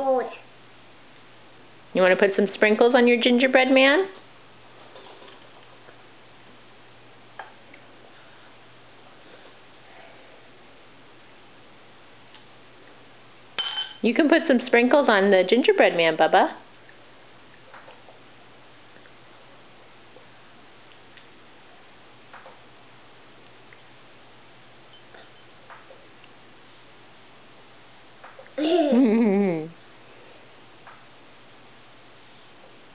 good. You want to put some sprinkles on your gingerbread man? You can put some sprinkles on the gingerbread man, Bubba.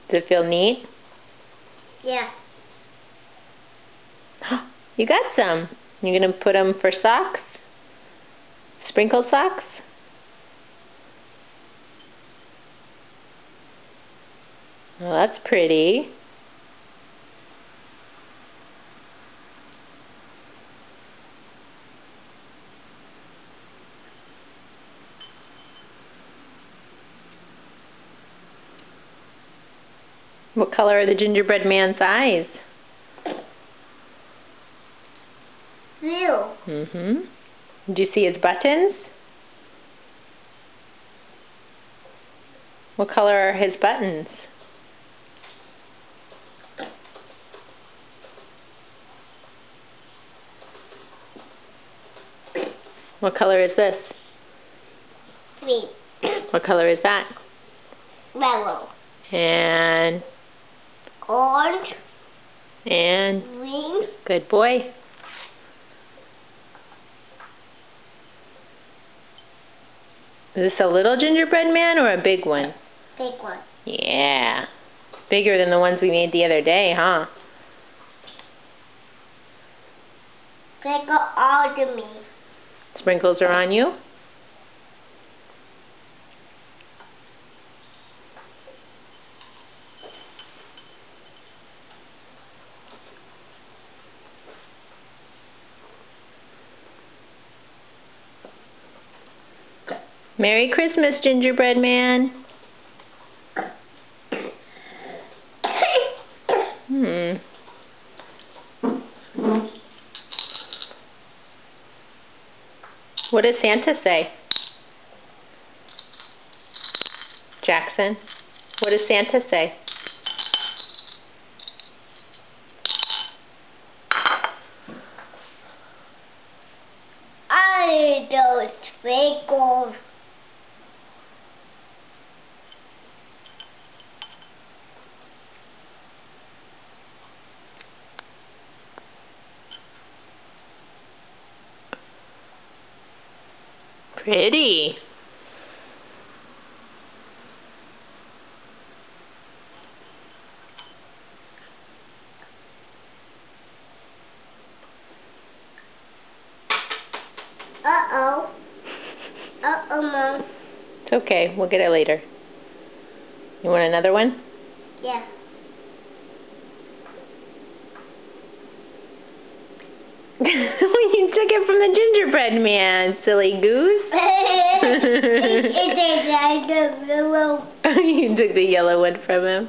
Does it feel neat? Yeah. You got some. You gonna put them for socks? Sprinkle socks? Well, that's pretty. What color are the gingerbread man's eyes? Blue. Do you see his buttons? What color are his buttons? What color is this? Green. What color is that? Yellow. And Orange. and Green. good boy. Is this a little gingerbread man or a big one? Big one. Yeah. Bigger than the ones we made the other day, huh? They go all to me. Sprinkles are on you? Merry Christmas, gingerbread man. What does Santa say? Jackson, what does Santa say? I don't sprinkles. Pretty. Uh-oh. Uh-oh, Mom. It's okay. We'll get it later. You want another one? Yeah. You took it from the gingerbread man, silly goose. You took the yellow one from him.